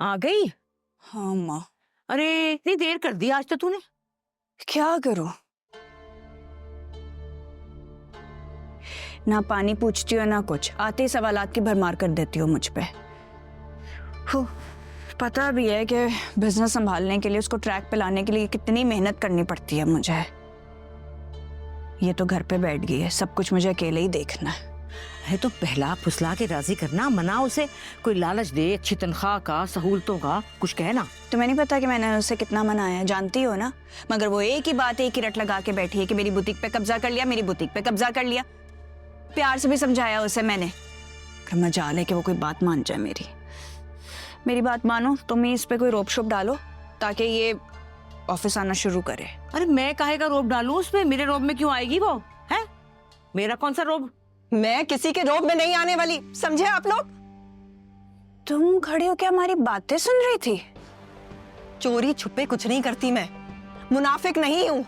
आ गई? हाँ माँ। अरे इतनी देर कर दी आज तो तूने। क्या करूं? ना पानी पूछती हो ना कुछ, आते ही सवालात की भरमार कर देती हो मुझ पे। पता भी है कि बिजनेस संभालने के लिए, उसको ट्रैक पे लाने के लिए कितनी मेहनत करनी पड़ती है मुझे। ये तो घर पे बैठ गई है, सब कुछ मुझे अकेले ही देखना है। अरे तो पहला फुसला के राजी करना, मना उसे, कोई लालच दे, अच्छी तनख्वाह का, सहूलतों का, कुछ कहना। तुम्हें नहीं पता कि मैंने उसे कितना मनाया है, जानती हो ना। मगर वो एक ही बात, एक ही रट लगा के बैठी है कि मेरी बुटीक पे कब्जा कर लिया, मेरी बुटीक पे कब्जा कर लिया। प्यार से भी समझाया उसे मैंने, पर मजाल है कि वो कोई बात मान जाए मेरी बात मानो। तुम ही इस पे कोई रोप शोप डालो ताकि ये ऑफिस आना शुरू करे। अरे मैं काहे का रोब डालूं उसमें? मेरे रोब में क्यों आएगी वो? है मेरा कौन सा रोब? मैं किसी के रोब में नहीं आने वाली, समझे आप लोग? तुम खड़ी हो क्या हमारी बातें सुन रही थी? चोरी छुपे कुछ नहीं करती मैं, मुनाफिक नहीं हूं।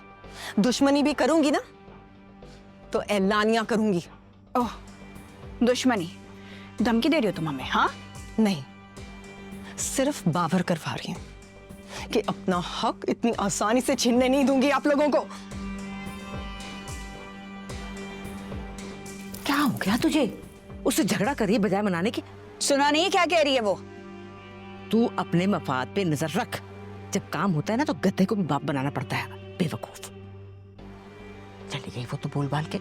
दुश्मनी भी करूंगी ना तो ऐलानिया करूंगी। ओह, दुश्मनी? धमकी दे रही हो तुम हमें? हाँ नहीं, सिर्फ बावर करवा रही हूं कि अपना हक इतनी आसानी से छीनने नहीं दूंगी आप लोगों को। क्या हो गया तुझे? उससे झगड़ा करिए बजाय मनाने के। सुना नहीं क्या कह रही है वो? तू अपने मफाद पे नजर रख। जब काम होता है ना तो गधे को भी बाप बनाना पड़ता है। बेवकूफ। चली गई वो तो बोल बाल के।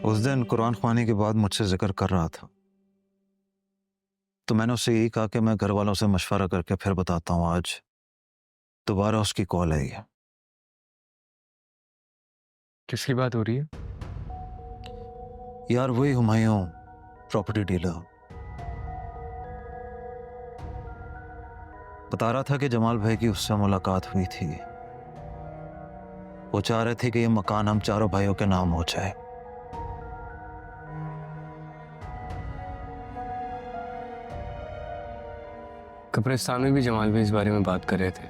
उस दिन कुरान ख्वानी के बाद मुझसे जिक्र कर रहा था, तो मैंने उससे यही कहा कि मैं घर वालों से मशवरा करके फिर बताता हूँ। आज दोबारा उसकी कॉल आई है। किसकी बात हो रही है? यार वही हुमायूं, प्रॉपर्टी डीलर। बता रहा था कि जमाल भाई की उससे मुलाकात हुई थी। वो चाह रहे थे कि ये मकान हम चारों भाइयों के नाम हो जाए। कब्रिस्तान में भी जमाल भाई इस बारे में बात कर रहे थे।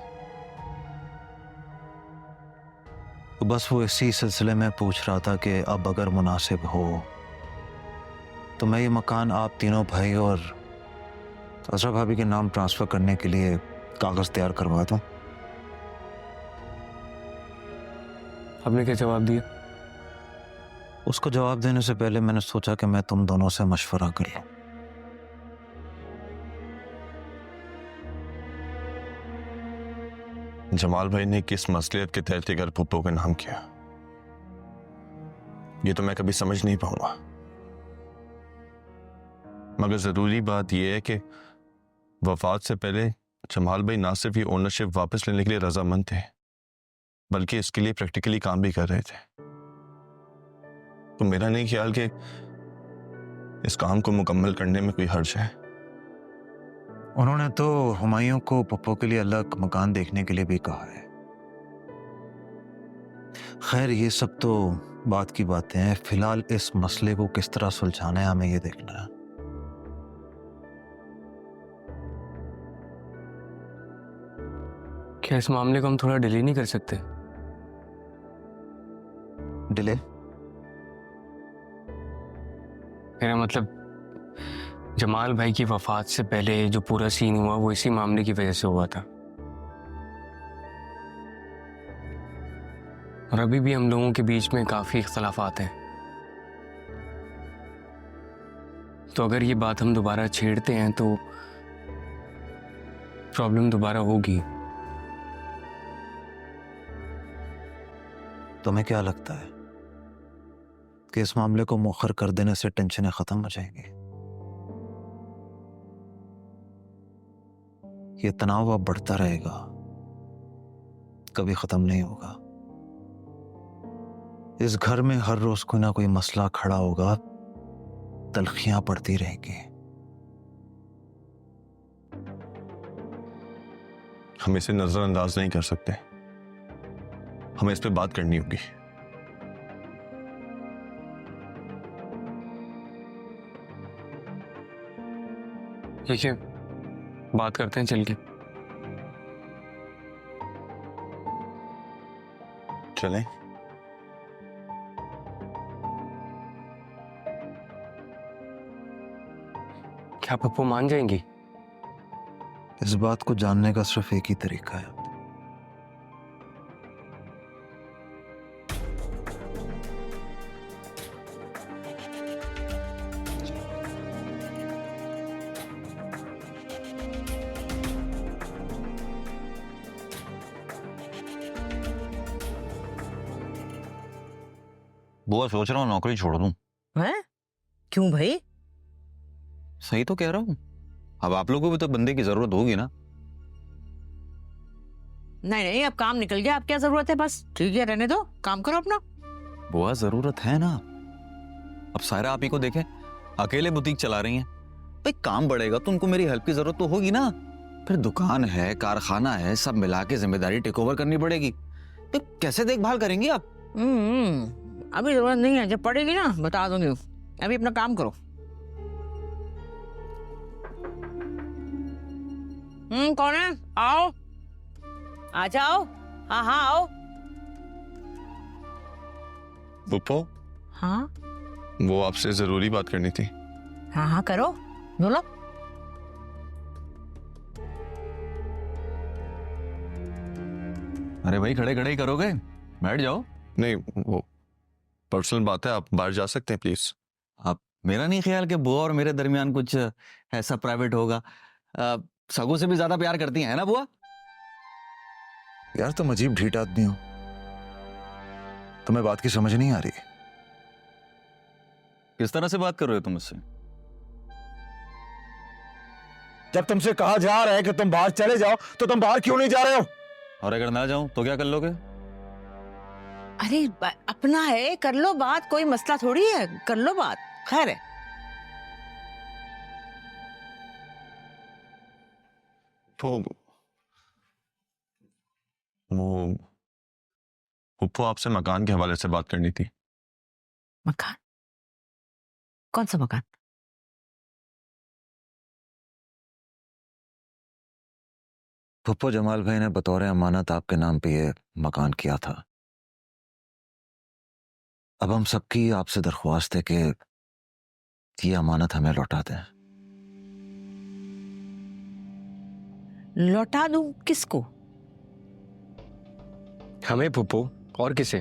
तो बस वो इसी सिलसिले में पूछ रहा था कि अब अगर मुनासिब हो तो मैं ये मकान आप तीनों भाई और असरा भाभी के नाम ट्रांसफर करने के लिए कागज तैयार करवा दूं। आपने क्या जवाब दिया? उसको जवाब देने से पहले मैंने सोचा कि मैं तुम दोनों से मशवरा कर लूं। जमाल भाई ने किस मसलियत के तहत घर पुप्पो का नाम किया, ये तो मैं कभी समझ नहीं पाऊंगा। मगर जरूरी बात यह है कि वफात से पहले जमाल भाई ना सिर्फ ये ओनरशिप वापस लेने के लिए रजामंद थे, बल्कि इसके लिए प्रैक्टिकली काम भी कर रहे थे। तो मेरा नहीं ख्याल कि इस काम को मुकम्मल करने में कोई हर्ज है। उन्होंने तो हुमायूं को पप्पो के लिए अलग मकान देखने के लिए भी कहा है। खैर ये सब तो बात की बातें हैं। फिलहाल इस मसले को किस तरह सुलझाना है हमें ये देखना है। क्या इस मामले को हम थोड़ा डिले नहीं कर सकते? डिले? मेरा मतलब जमाल भाई की वफात से पहले जो पूरा सीन हुआ वो इसी मामले की वजह से हुआ था, और अभी भी हम लोगों के बीच में काफी इख्तलाफात हैं। तो अगर ये बात हम दोबारा छेड़ते हैं तो प्रॉब्लम दोबारा होगी। तुम्हें क्या लगता है कि इस मामले को मुअख्खर कर देने से टेंशनें खत्म हो जाएंगी? ये तनाव अब बढ़ता रहेगा, कभी खत्म नहीं होगा। इस घर में हर रोज कोई ना कोई मसला खड़ा होगा, तलखियां पड़ती रहेंगी। हम इसे नजरअंदाज नहीं कर सकते, हमें इस पे बात करनी होगी। ठीक है, बात करते हैं चल के। चलें? क्या पप्पू मान जाएंगी? इस बात को जानने का सिर्फ एक ही तरीका है। बुआ सोच रहा हूँ नौकरी छोड़ दूं। हैं? क्यों भाई? सही तो कह रहा हूँ। अब आप लोगों को भी तो बंदे की जरूरत होगी ना। नहीं नहीं, अब काम निकल गया, अब क्या जरूरत है? बस ठीक है, रहने दो, काम करो अपना। बुआ जरूरत है ना। अब सारा आप ही को देखें, अकेले बुटीक चला रही हैं। भाई काम बढ़ेगा तो उनको मेरी हेल्प की जरूरत तो होगी ना। फिर दुकान है, कारखाना है, सब मिला के जिम्मेदारी टेक ओवर करनी पड़ेगी। तो कैसे देखभाल करेंगी आप? अभी जरूरत नहीं है, जब पड़ेगी ना बता दूंगी। अभी अपना काम करो। कौन है? आओ, आ जाओ। हाँ हाँ आओ। पुप्पो, हाँ वो आपसे जरूरी बात करनी थी। हाँ हाँ करो, बोलो। अरे भाई खड़े खड़े ही करोगे, बैठ जाओ। नहीं, वो पर्सनल बात है, आप बाहर जा सकते हैं प्लीज। आप मेरा नहीं ख्याल कि बुआ और मेरे दरमियान कुछ ऐसा प्राइवेट होगा। सगों से भी ज्यादा प्यार करती हैं ना बुआ? यार तुम अजीब ढीठ आदमी हो, तुम्हें बात की समझ नहीं आ रही। किस तरह से बात कर रहे हो तुम मुझसे? जब तुमसे कहा जा रहा है कि तुम बाहर चले जाओ तो तुम बाहर क्यों नहीं जा रहे हो? और अगर ना जाऊं तो क्या कर लोगे? अरे अपना है, कर लो बात, कोई मसला थोड़ी है, कर लो बात, खैर है। तो वो पुप्पो आपसे मकान के हवाले से बात करनी थी। मकान? कौन सा मकान? फुप्पो जमाल भाई ने बतौर अमानत आपके नाम पे ये मकान किया था। अब हम सबकी आपसे दरख्वास्त है कि ये अमानत हमें लौटा दें। लौटा दूं किसको? हमें पुप्पू, और किसे?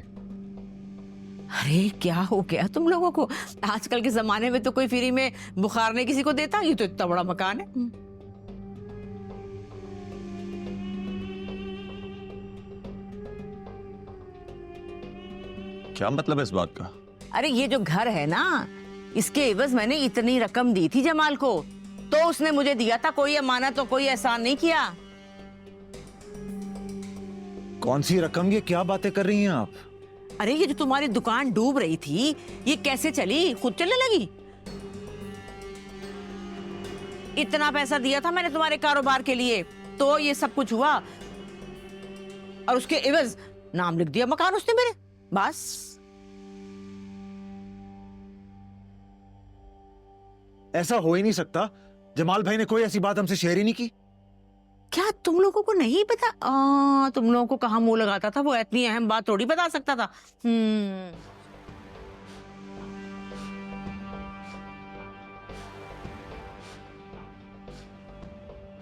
अरे क्या हो गया तुम लोगों को? आजकल के जमाने में तो कोई फ्री में बुखार नहीं किसी को देता। ये तो इतना बड़ा मकान है। क्या मतलब है इस बात का? अरे ये जो घर है ना, इसके एवज मैंने इतनी रकम दी थी जमाल को, तो उसने मुझे दिया था। कोई अमानत तो कोई एहसान नहीं किया। कौन सी रकम? ये क्या बातें कर रही हैं आप? अरे ये जो तुम्हारी दुकान डूब रही थी, ये कैसे चली? खुद चलने लगी। इतना पैसा दिया था मैंने तुम्हारे कारोबार के लिए, तो ये सब कुछ हुआ। और उसके एवज नाम लिख दिया मकान उसने मेरे, बस। ऐसा हो ही नहीं सकता। जमाल भाई ने कोई ऐसी बात हमसे शेयर ही नहीं की। क्या तुम लोगों को नहीं पता? तुम लोगों को कहाँ मुंह लगाता था वो? इतनी अहम बात थोड़ी बता सकता था।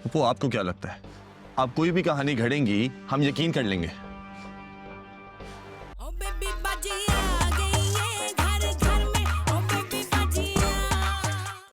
वो आपको क्या लगता है आप कोई भी कहानी घड़ेंगी हम यकीन कर लेंगे?